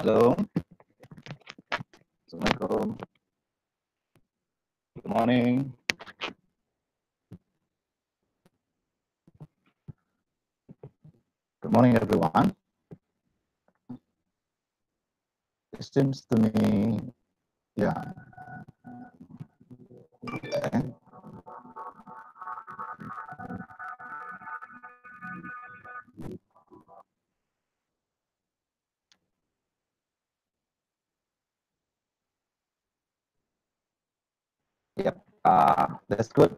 Halo, Assalamualaikum. Good morning. Good morning, everyone. It seems to me, yeah. Okay. Yep, that's good.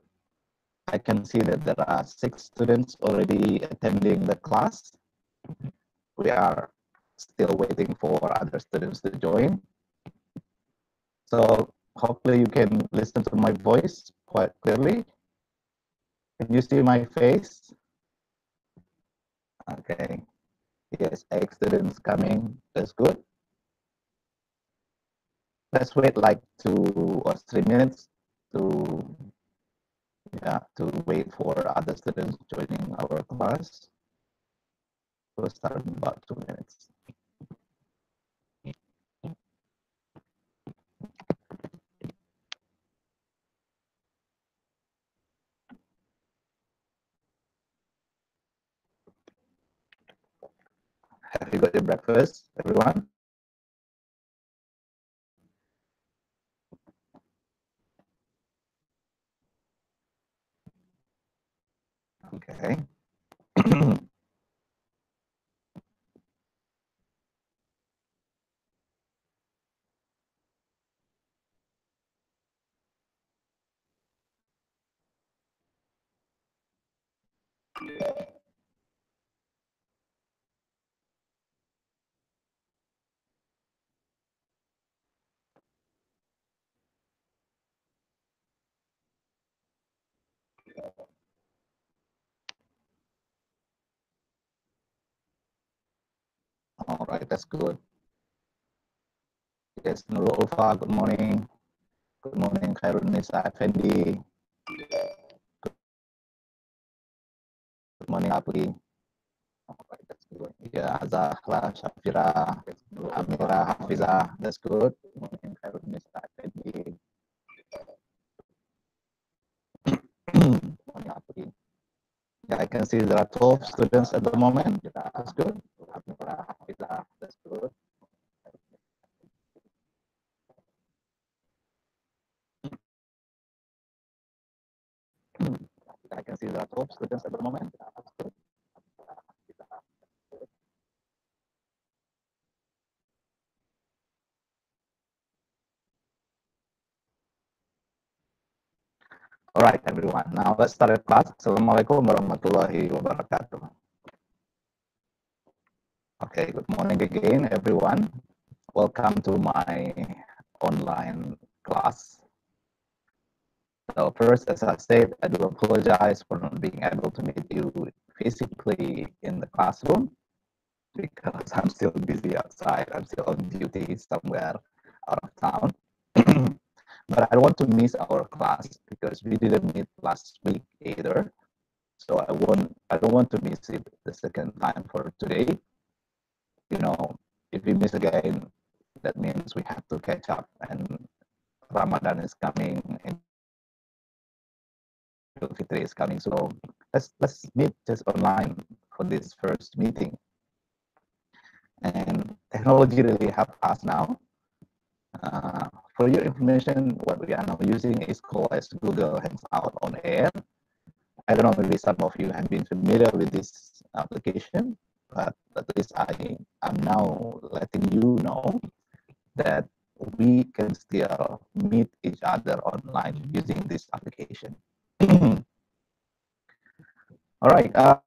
I can see that there are 6 students already attending the class. We are still waiting for other students to join. So hopefully you can listen to my voice quite clearly. Can you see my face? Okay. Yes, 8 students coming. That's good. Let's wait like 2 or 3 minutes to wait for other students joining our class. We'll start in about 2 minutes. Have you got your breakfast, everyone? Okay. All right, that's good. Yes, Nurul Ulfa, good morning. Good morning, Khairunisa Effendi. Good morning, Apli. All right, that's good. Yeah, Zahra, Shafira, Amira, Hafiza, that's good. Good morning, Khairunisa Effendi. Good morning, Apli. Yeah, I can see there are 12 students at the moment. That's good. That's good. I can see there are 12 students at the moment. That's good. All right, everyone. Now let's start the class. Assalamualaikum warahmatullahi wabarakatuh. Okay, good morning again, everyone. Welcome to my online class. So first, as I said, I do apologize for not being able to meet you physically in the classroom because I'm still busy outside. I'm still on duty somewhere out of town. But I don't want to miss our class because we didn't meet last week either. So I don't want to miss it the second time for today. You know, if we miss again, that means we have to catch up, and Ramadan is coming and Fitri is coming. So let's meet just online for this first meeting. And technology really helped us now. For your information, what we are now using is called as Google Hangout on Air. I don't know, maybe some of you have been familiar with this application, but at least I'm now letting you know that we can still meet each other online using this application. All right. Uh,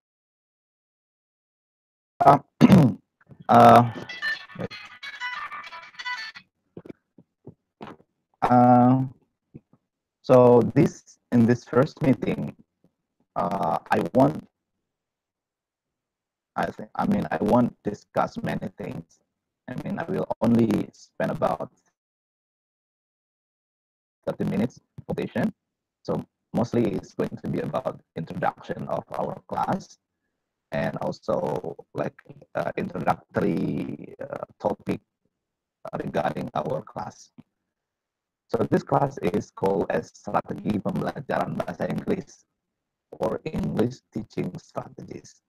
uh, so in this first meeting, I won't discuss many things. I will only spend about 30 minutes presentation. So mostly it's going to be about introduction of our class and also like introductory topic regarding our class. So this class is called as Strategi Pembelajaran Bahasa Inggris, or English Teaching Strategies.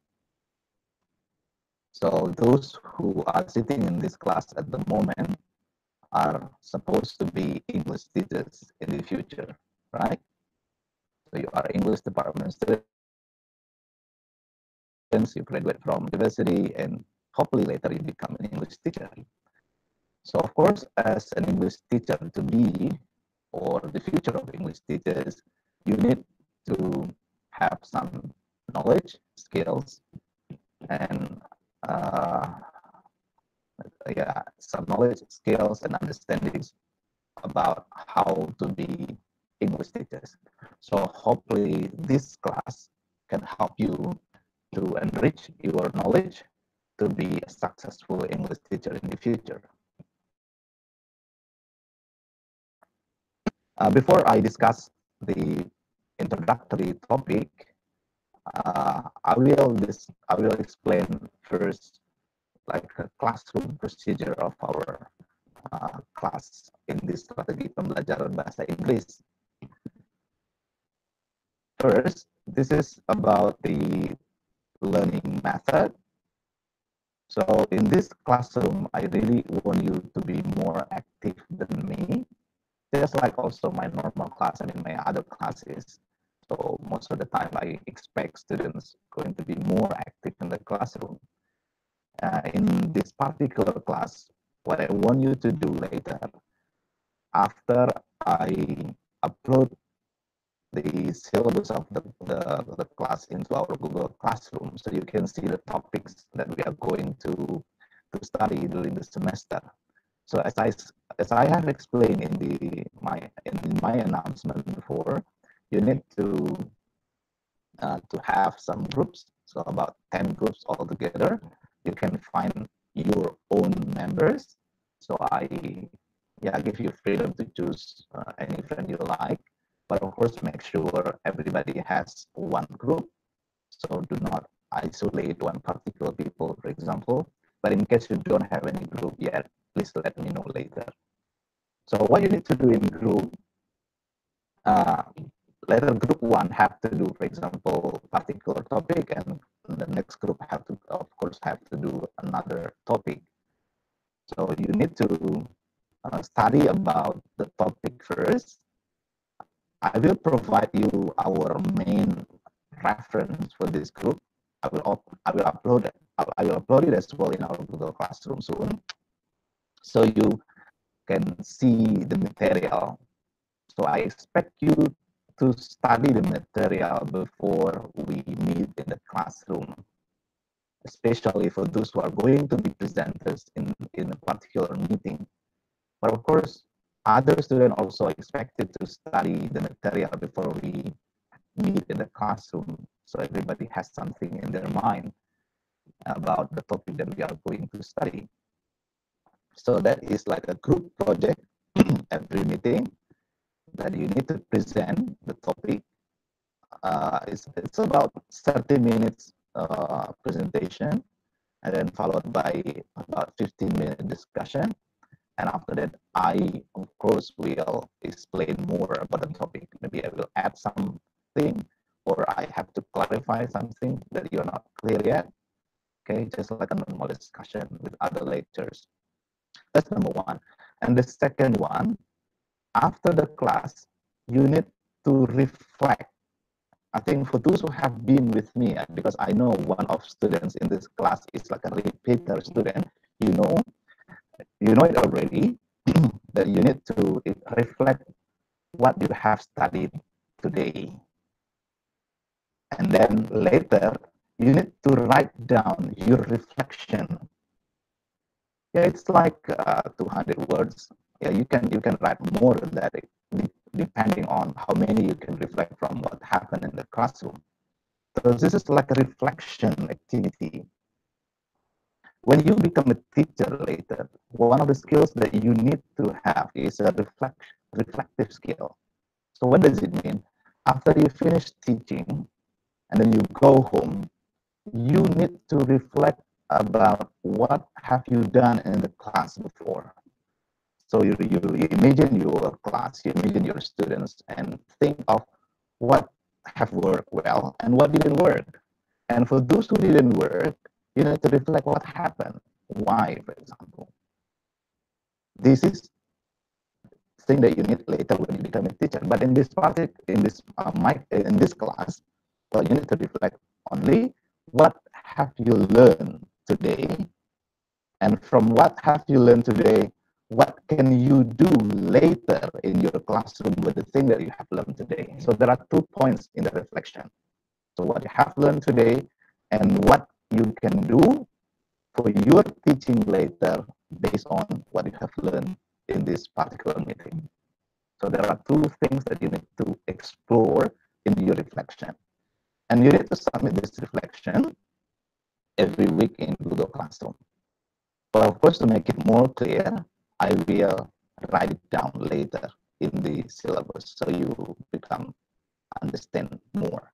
So those who are sitting in this class at the moment are supposed to be English teachers in the future, right? So you are English department students, you graduate from university, and hopefully later you become an English teacher. So of course, as an English teacher to be, or the future of English teachers, you need to have some knowledge, skills, and some knowledge, skills, and understandings about how to be English teachers. So hopefully this class can help you to enrich your knowledge to be a successful English teacher in the future. Before I discuss the introductory topic, I will explain first like a classroom procedure of our class in this strategi pembelajaran bahasa Inggris. First, this is about the learning method. So in this classroom, I really want you to be more active than me, just like also my normal class and in my other classes. So most of the time, I expect students going to be more active in the classroom. In this particular class, what I want you to do later, after I upload the syllabus of the class into our Google Classroom, so you can see the topics that we are going to study during the semester. So as I have explained in my announcement before, you need to have some groups. So about 10 groups altogether. You can find your own members. So I give you freedom to choose any friend you like. But of course, make sure everybody has one group. So do not isolate one particular people, for example. But in case you don't have any group yet, please let me know later. So what you need to do in group, later group one have to do, for example, particular topic, and the next group have to, of course, have to do another topic. So you need to study about the topic first. I will provide you our main reference for this group. I will upload it. I will upload it as well in our Google Classroom soon, so you can see the material. So I expect you to study the material before we meet in the classroom, especially for those who are going to be presenters in a particular meeting. But of course, other students also expected to study the material before we meet in the classroom, so everybody has something in their mind about the topic that we are going to study. So that is like a group project every meeting, that you need to present the topic. It's about 30 minutes presentation, and then followed by about 15-minute discussion. And after that, I, of course, will explain more about the topic. Maybe I will add something, or I have to clarify something that you're not clear yet. Okay, just like a normal discussion with other lectures. That's number one. And the second one, after the class, you need to reflect. I think for those who have been with me, because I know one of students in this class is like a repeater student, you know it already, that you need to reflect what you have studied today. And then later, you need to write down your reflection. Yeah, it's like 200 words. Yeah, you can write more than that, depending on how many you can reflect from what happened in the classroom. So this is like a reflection activity. When you become a teacher later, one of the skills that you need to have is a reflective skill. So what does it mean? After you finish teaching and then you go home, you need to reflect about what have you done in the class before. So you imagine your class, you imagine your students, and think of what have worked well and what didn't work. And for those who didn't work, you need to reflect what happened. Why, for example. This is thing that you need later when you become a teacher. But in this project, in this class, well, you need to reflect only what have you learned today, and from what have you learned today, what can you do later in your classroom with the thing that you have learned today. So there are 2 points in the reflection. So what you have learned today and what you can do for your teaching later based on what you have learned in this particular meeting. So there are 2 things that you need to explore in your reflection. And you need to submit this reflection every week in Google Classroom. But of course, to make it more clear, I will write it down later in the syllabus so you understand more.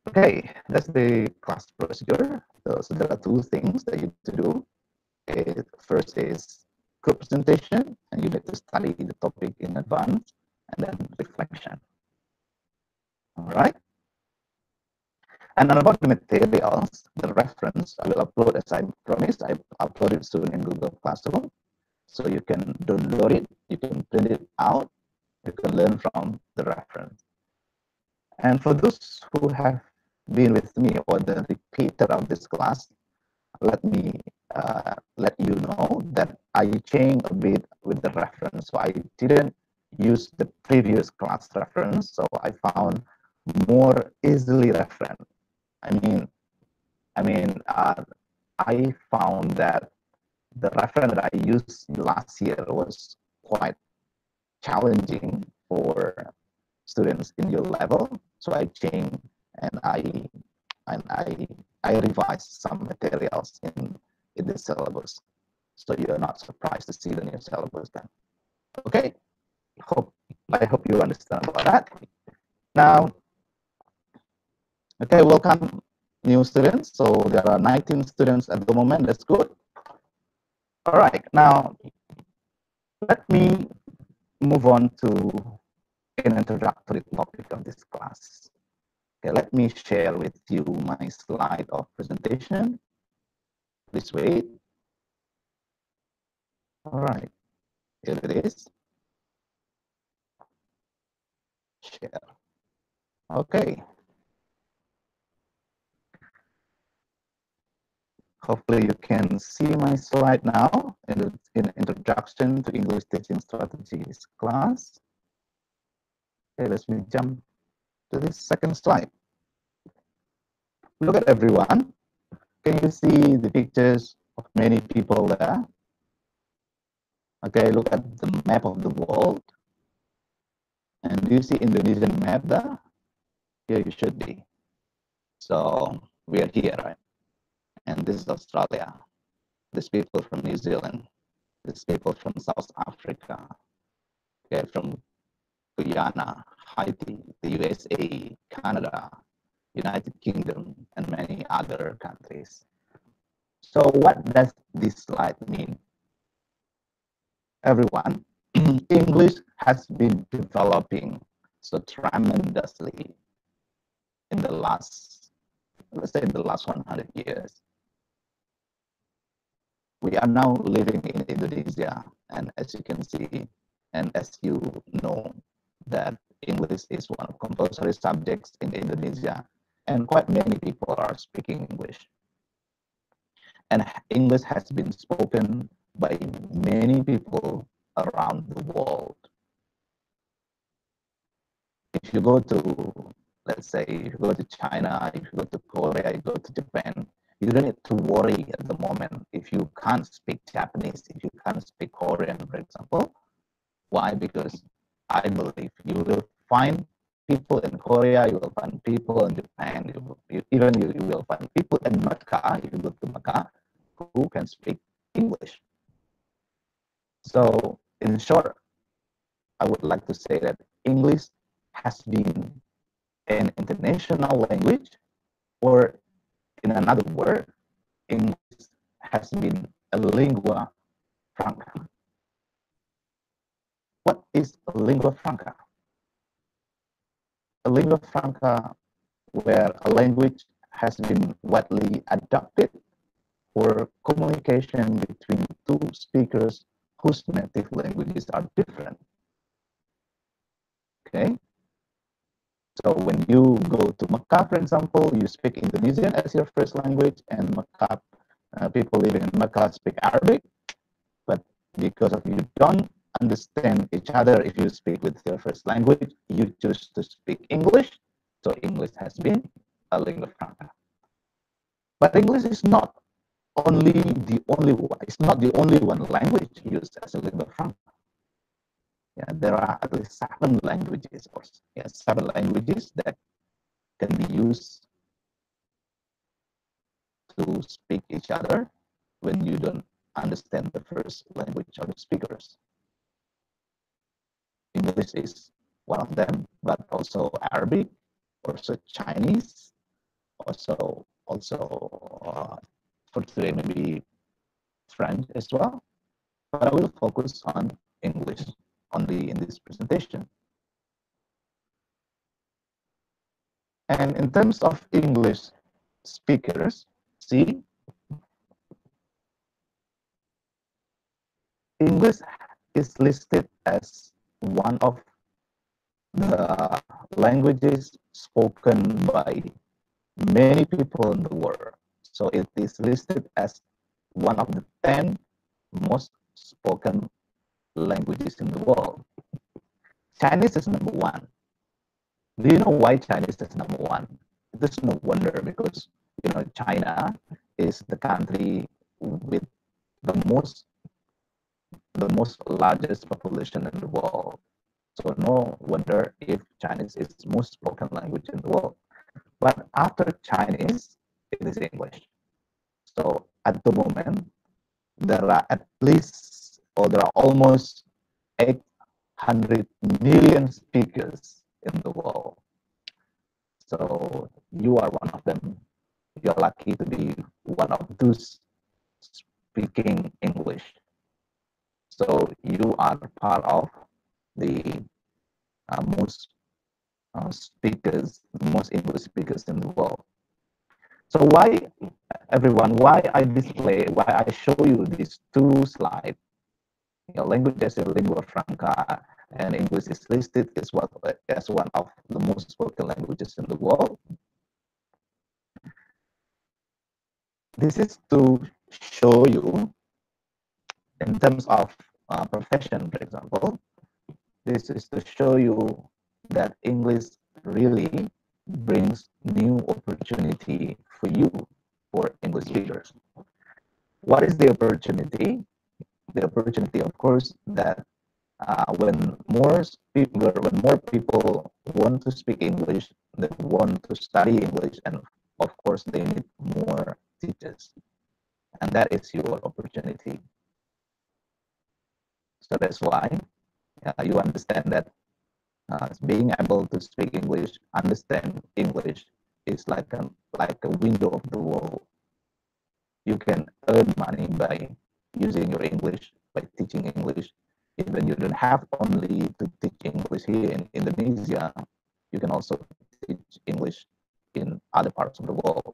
Okay, that's the class procedure. So there are 2 things that you need to do. First is group presentation, and you need to study the topic in advance, and then reflection. All right. And about the materials, the reference, I will upload, as I promised, I upload it soon in Google Classroom. So you can download it, you can print it out, you can learn from the reference. And for those who have been with me or the repeater of this class, let me let you know that I changed a bit with the reference. So I didn't use the previous class reference, so I found more easily reference. I found that the reference that I used last year was quite challenging for students in your level. So I changed and I revised some materials in the syllabus. So you're not surprised to see the new syllabus then. Okay, I hope you understand about that. Now, okay, welcome new students. So there are 19 students at the moment. That's good. All right, now let me move on to an introductory topic of this class. Okay, let me share with you my slide of presentation. Please wait. All right, here it is. Share. Okay. Hopefully you can see my slide now in introduction to English teaching strategies class. Okay, let me jump to this second slide. Look at everyone. Can you see the pictures of many people there? Okay, look at the map of the world. And do you see Indonesian map there? Here you should be. So we are here, right? And this is Australia. These people from New Zealand. These people from South Africa. Okay, from Guyana, Haiti, the USA, Canada, United Kingdom, and many other countries. So what does this slide mean? Everyone, English has been developing so tremendously in the last, let's say in the last 100 years. We are now living in Indonesia, and as you can see, and as you know, that English is one of compulsory subjects in Indonesia, and quite many people are speaking English. And English has been spoken by many people around the world. If you go to, let's say, if you go to China, if you go to Korea, you go to Japan, you don't need to worry at the moment if you can't speak Japanese, if you can't speak Korean, for example. Why? Because I believe you will find people in Korea, you will find people in Japan, you will find people in Mecca, if you go to Mecca, who can speak English. So in short, I would like to say that English has been an international language, or in another word, English has been a lingua franca. what is a lingua franca? A lingua franca where a language has been widely adopted for communication between two speakers whose native languages are different. Okay, so when you go to Mecca, for example, you speak Indonesian as your first language, and Mecca people living in Mecca speak Arabic. But because of you don't understand each other if you speak with your first language, you choose to speak English. So English has been a lingua franca. But English is not it's not the only one language used as a lingua franca. Yeah, there are at least 7 languages, or 7 languages that can be used to speak each other when you don't understand the first language of the speakers. English is one of them, but also Arabic, also Chinese, also for today maybe French as well. But I will focus on English only in this presentation. And in terms of English speakers, see, English is listed as one of the languages spoken by many people in the world. So it is listed as one of the 10 most spoken languages in the world. Chinese is number 1. Do you know why Chinese is number 1? It is no wonder, because China is the country with the most largest population in the world. So no wonder if Chinese is the most spoken language in the world. But after Chinese, it is English. So at the moment, there are almost 800 million speakers in the world. So you are one of them. You're lucky to be one of those speaking English. So you are part of the most English speakers in the world. So why I show you these 2 slides? Language as a lingua franca and English is listed as one of the most spoken languages in the world. This is to show you, in terms of profession, for example, this is to show you that English really brings new opportunity for you, for English speakers. What is the opportunity? The opportunity, of course, that when more people want to speak English, they want to study English, and of course they need more teachers, and that is your opportunity. So that's why you understand that being able to speak English, understand English, is like a window of the world. You can earn money by using your English, by teaching English. Even you don't have only to teach English here in Indonesia, you can also teach English in other parts of the world.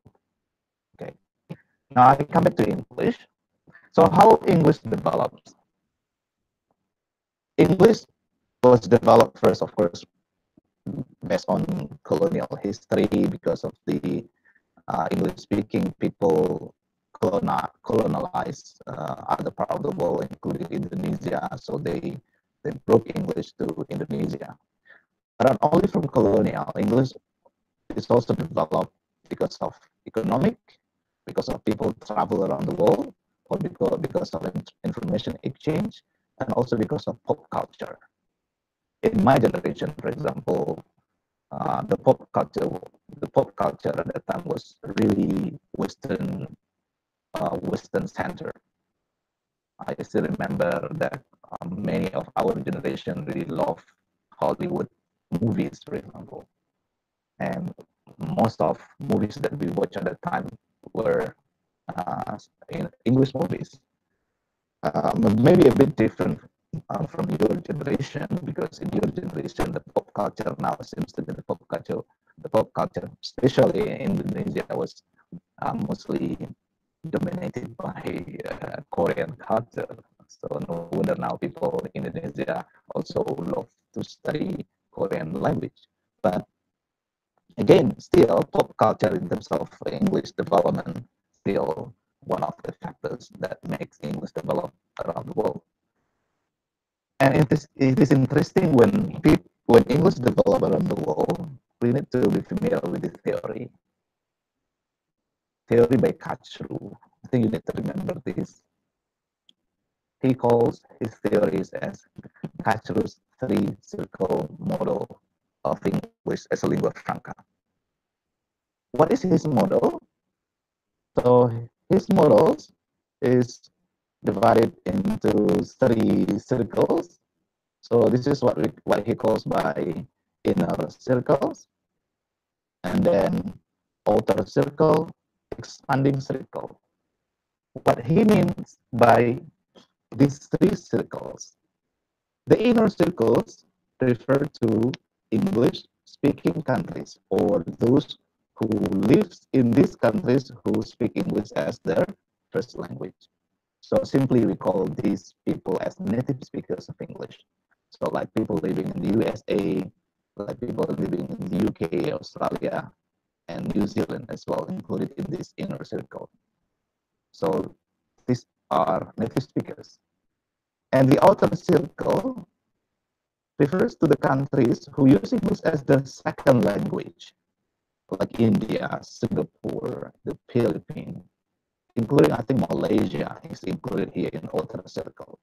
Okay. Now I come back to English. So how English develops? English was developed first, of course, based on colonial history, because of the English-speaking people colonized other part of the world, including Indonesia. So they brought English to Indonesia. But not only from colonial, English is also developed because of economic, because of people travel around the world, or because of information exchange, and also because of pop culture. In my generation, for example, the pop culture at that time was really Western center. I still remember that many of our generation really love Hollywood movies, for example, and most of movies that we watch at that time were in English movies. Maybe a bit different from your generation, because in your generation the pop culture now seems to be the pop culture, especially in Indonesia, was mostly dominated by Korean culture. So no wonder now people in Indonesia also love to study Korean language. But again, still pop culture in terms of English development, still one of the factors that makes English develop around the world. And it is interesting when English develop around the world, we need to be familiar with the theory by Kachru. I think you need to remember this. He calls his theories as Kachru's three-circle model of English as a lingua franca. What is his model? So his models is divided into three circles. So this is what he calls by inner circles, and then outer circle, expanding circle. What he means by these three circles, the inner circles refer to English speaking countries, or those who live in these countries who speak English as their first language. So simply we call these people as native speakers of English. So like people living in the USA, like people living in the UK, Australia, and New Zealand as well, included in this inner circle. So these are native speakers. And the outer circle refers to the countries who use English as their second language, like India, Singapore, the Philippines, including I think Malaysia is included here in outer circle.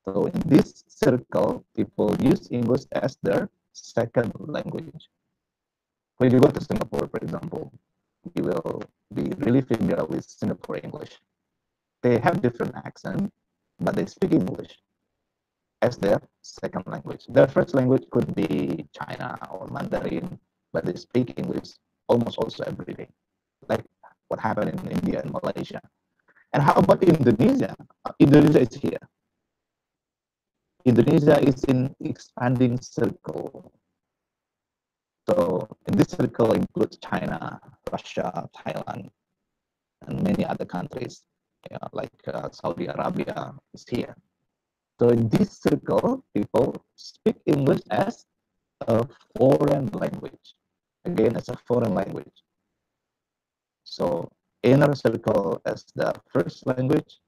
So in this circle, people use English as their second language. When you go to Singapore, for example, you will be really familiar with Singapore English. They have different accent, but they speak English as their second language. Their first language could be China or Mandarin, but they speak English almost also every day, like what happened in India and Malaysia. And how about Indonesia? Indonesia is here. Indonesia is in expanding circle. So in this circle includes China, Russia, Thailand, and many other countries, like Saudi Arabia is here. So in this circle, people speak English as a foreign language. Again, as a foreign language. So inner circle as the first language,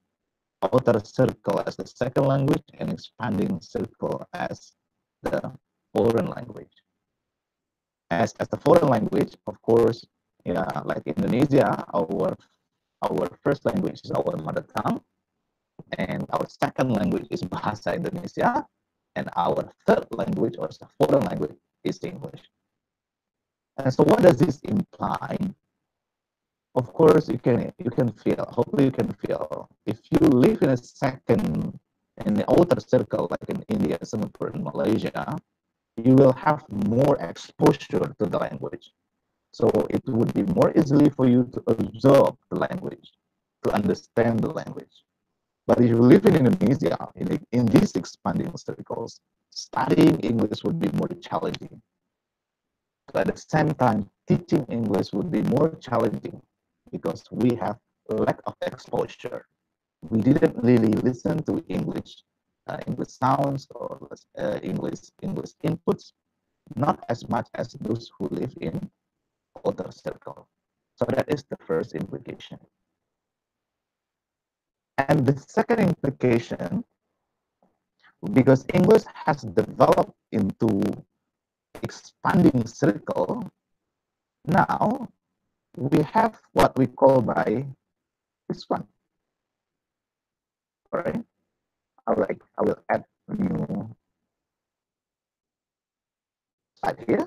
outer circle as the second language, and expanding circle as the foreign language. As the foreign language, of course, like Indonesia, our first language is our mother tongue, and our second language is Bahasa Indonesia, and our third language or foreign language is English. And so what does this imply? Of course, you can feel, hopefully you can feel, if you live in in the outer circle, like in India, Singapore, and Malaysia, you will have more exposure to the language. So it would be more easily for you to absorb the language, to understand the language. But if you live in Indonesia, in these expanding circles, studying English would be more challenging. But at the same time, teaching English would be more challenging because we have lack of exposure. We didn't really listen to English sounds or English inputs, not as much as those who live in outer circle. So that is the first implication. And the second implication, because English has developed into expanding circle, now we have what we call by this one. All right. I will add a new slide here.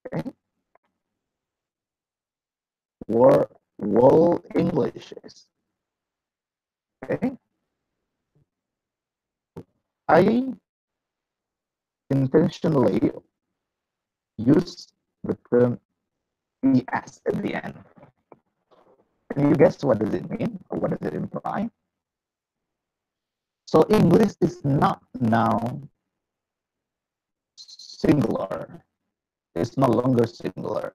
Okay. World Englishes. Okay. I intentionally use the term ES at the end. Can you guess what does it mean or what does it imply? So English is not now singular. It's no longer singular.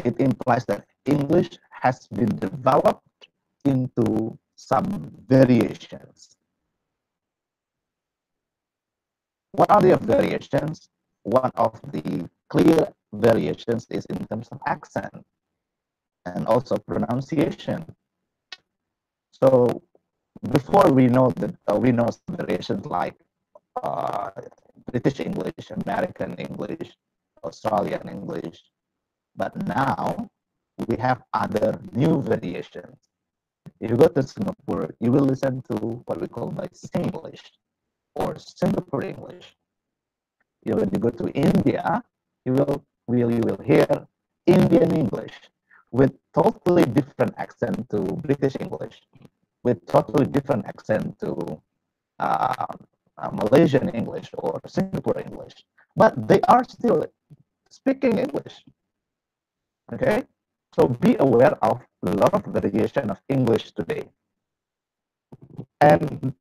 It implies that English has been developed into some variations. What are the variations? One of the clear variations is in terms of accent and also pronunciation. So before we know that we know some variations like uh, British English, American English, Australian English, but now we have other new variations. If you go to Singapore, you will listen to what we call by Singlish or Singapore English. When you go to India, you will hear Indian English with totally different accent to British English, with totally different accent to uh, Malaysian English or Singapore English, but they are still speaking English. Okay, so be aware of a lot of variation of English today, and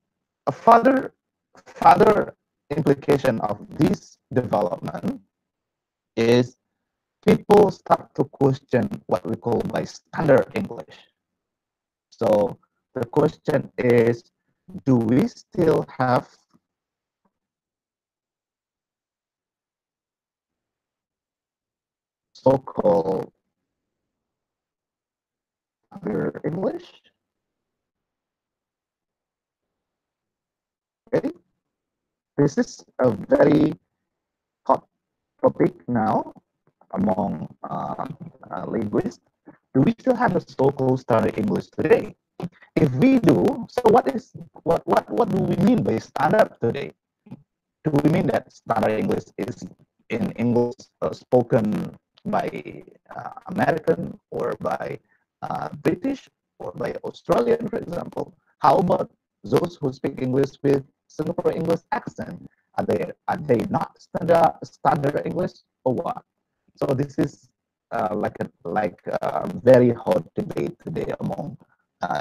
a further implication of this development is people start to question what we call by standard English. So the question is, do we still have so-called standard English? Okay, this is a very hot topic now among linguists. Do we still have a so-called standard English today? If we do, so what do we mean by standard today? Do we mean that standard English is in English spoken by American or by British or by Australian, for example? How about those who speak English with Singapore English accent? Are they not standard English or what? So this is like a very hot debate today among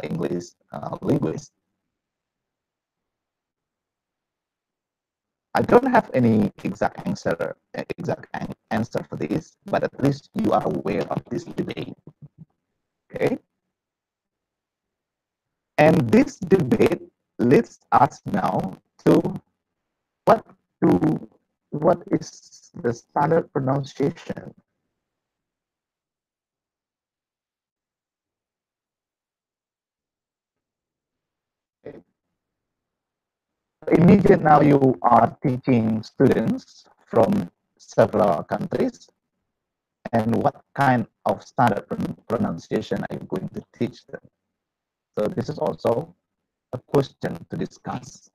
English linguists. I don't have any exact answer for this, but at least you are aware of this debate. Okay, and this debate leads us now to what to what is the standard pronunciation. Okay. Immediately now you are teaching students from several countries, and what kind of standard pronunciation are you going to teach them? So this is also a question to discuss.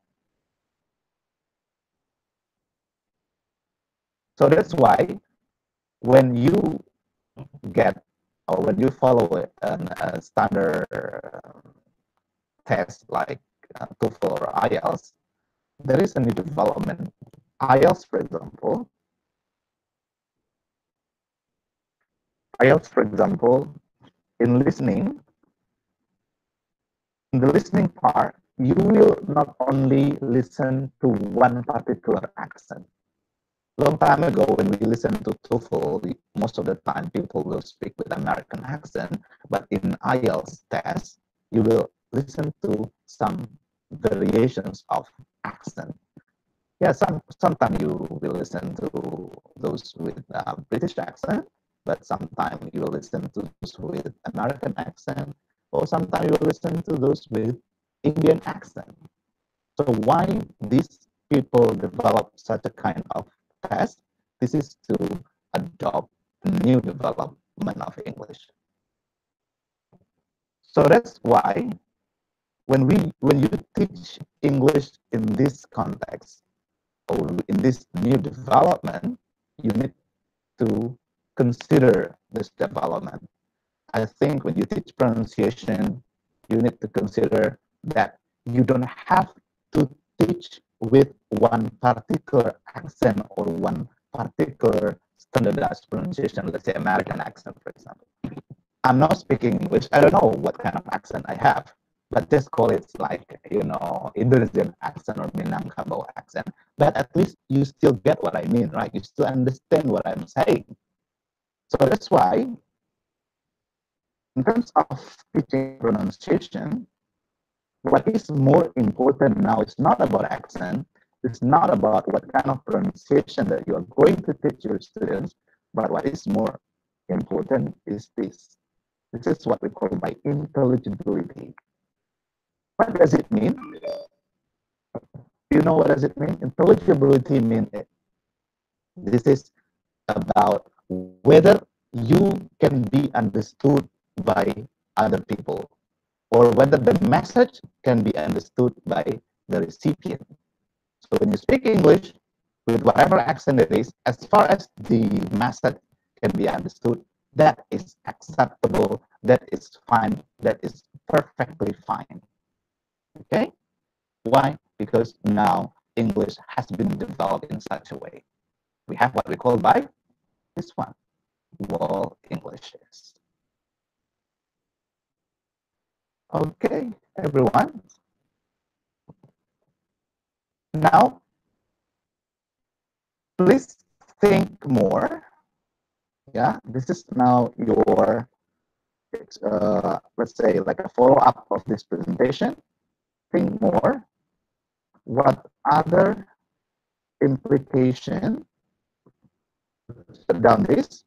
So that's why when you get or when you follow a standard test like TOEFL or IELTS, there is a new development. IELTS, for example, in listening, in the listening part, you will not only listen to one particular accent. Long time ago, when we listen to TOEFL, most of the time people will speak with American accent, but in IELTS test, you will listen to some variations of accent. Yeah, sometimes you will listen to those with British accent, but sometimes you will listen to those with American accent, or sometimes you will listen to those with Indian accent. So why these people develop such a kind of test? This is to adopt new development of English. So that's why when you teach English in this context or in this new development, you need to consider this development. I think when you teach pronunciation, you need to consider that you don't have to teach with one particular accent or one particular standardized pronunciation, let's say American accent, for example. I'm not speaking English. I don't know what kind of accent I have. but just call it like, Indonesian accent or Minangkabau accent. But at least you still get what I mean, right? You still understand what I'm saying. So that's why, in terms of teaching pronunciation, what is more important now is not about accent, it's not about what kind of pronunciation that you are going to teach your students, but what is more important is this. This is what we call by intelligibility. What does it mean? You know what does it mean? Intelligibility means this is about whether you can be understood by other people, or whether the message can be understood by the recipient. So when you speak English with whatever accent it is, as far as the message can be understood, that is acceptable, that is fine, that is perfectly fine. Okay? Why? Because now English has been developed in such a way. We have what we call by this one, wall Englishes. Okay, everyone. Now, please think more. Yeah, this is now your, let's say, like a follow-up of this presentation. Think more. What other implication, shut down this,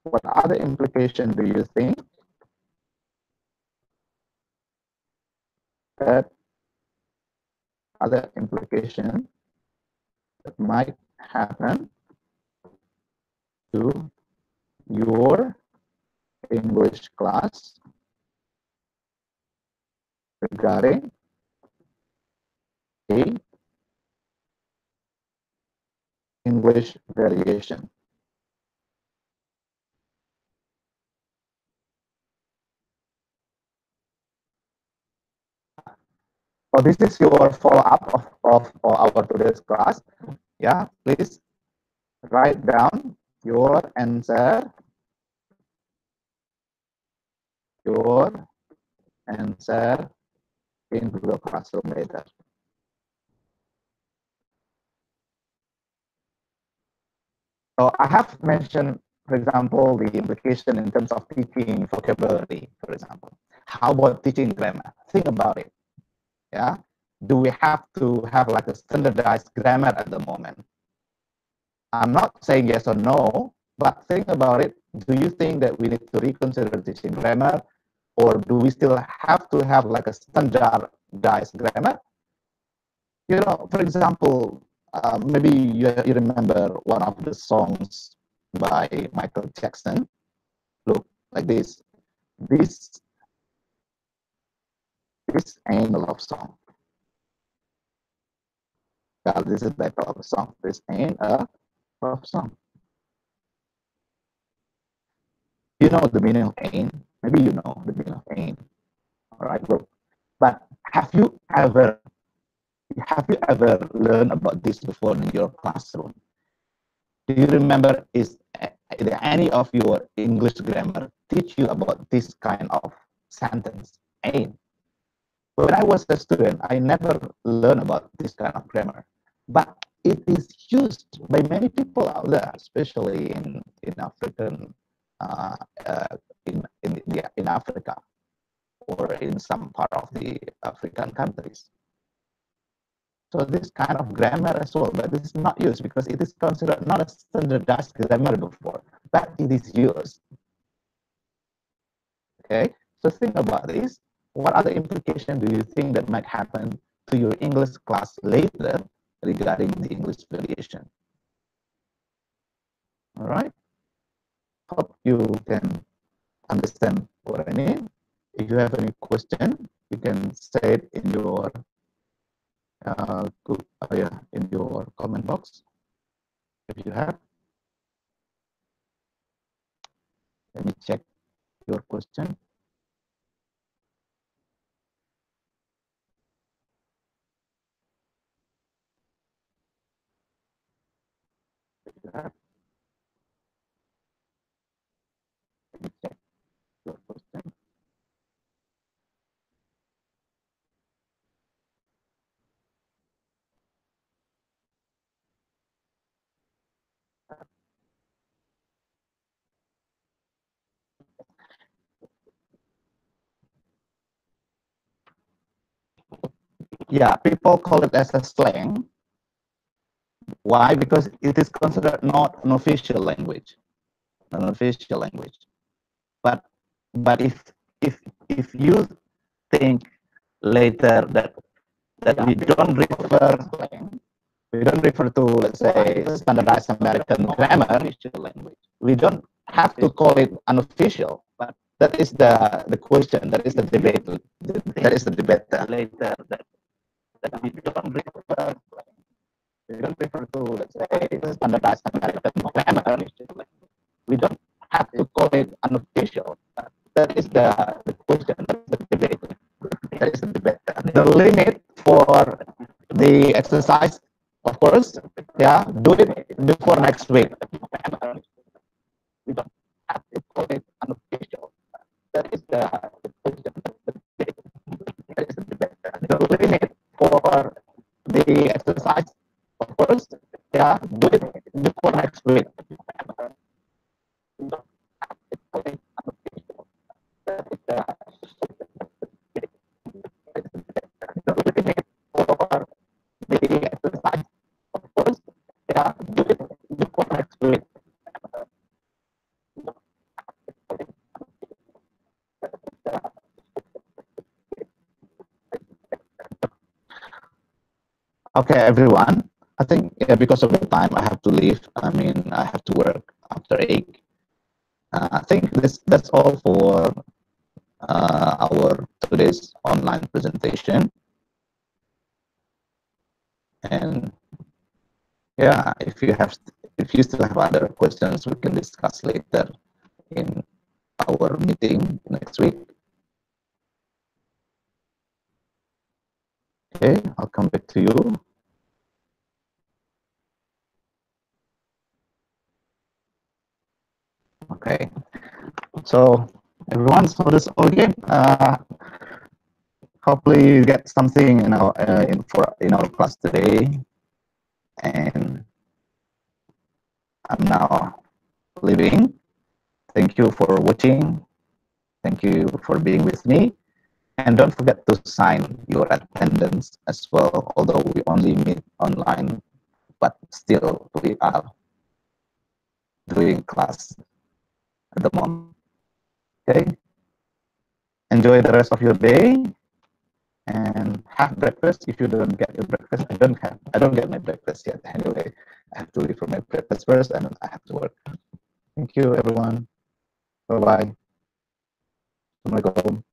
what other implication do you think that other implication that might happen to your English class regarding a English variation? So this is your follow-up of our today's class. Yeah, please write down your answer, in Google Classroom later. So I have mentioned, for example, the implication in terms of teaching vocabulary, for example. How about teaching grammar? Think about it. Yeah. Do we have to have like a standardized grammar at the moment? I'm not saying yes or no, but think about it. Do you think that we need to reconsider teaching grammar, or do we still have to have like a standardized grammar? For example, maybe you remember one of the songs by Michael Jackson. Look like this. This ain't a love song. Well, this is the title of the song. This ain't a love song. You know the meaning of ain't? Maybe you know the meaning of ain't. All right, look. But have you ever learned about this before in your classroom? Do you remember, is any of your English grammar teach you about this kind of sentence? Ain't. When I was a student, I never learned about this kind of grammar, but it is used by many people out there, especially in African, uh, uh, in Africa, or in some part of the African countries. So this kind of grammar as well, but this is not used because it is considered not a standardized grammar before, but it is used. Okay, so think about this. What other implication do you think that might happen to your English class later regarding the English variation? All right. Hope you can understand what I mean. If you have any question, you can say it in your in your comment box. If you have, let me check your question. If you have, let me check your question. Yeah, people call it as a slang. Why? Because it is considered not an official language, an official language. But if you think later that we don't refer to, let's say, standardized American grammar, we don't have to call it unofficial. But that is the question. That is the debate. That is the debate later that we don't refer to, let's say, standardized American grammar. We don't have to call it unofficial. That is the question. That is the debate. That is the debate. The limit for the exercise, of course, yeah, do it before next week. We don't have to call it unofficial. That is the question. That is the debate. The limit for the exercise, of course, yeah, do it before next week. We don't have to call it unofficial. That is the limit for the exercise, of course, yeah, do it before next week. Okay, everyone. I think because of the time, I have to leave. I mean, I have to work after 8. I think that's all for our today's online presentation. And yeah, if you still have other questions, we can discuss later in our meeting next week. Okay, I'll come back to you. Okay, so everyone, so this all again. Hopefully you get something in our in our class today. And I'm now leaving. Thank you for watching. Thank you for being with me. And don't forget to sign your attendance as well, although we only meet online, but still we are doing class at the moment. Okay? Enjoy the rest of your day and have breakfast. If you don't get your breakfast, I don't get my breakfast yet. Anyway, I have to leave for my breakfast first and then I have to work. Thank you, everyone. Bye-bye. Assalamualaikum.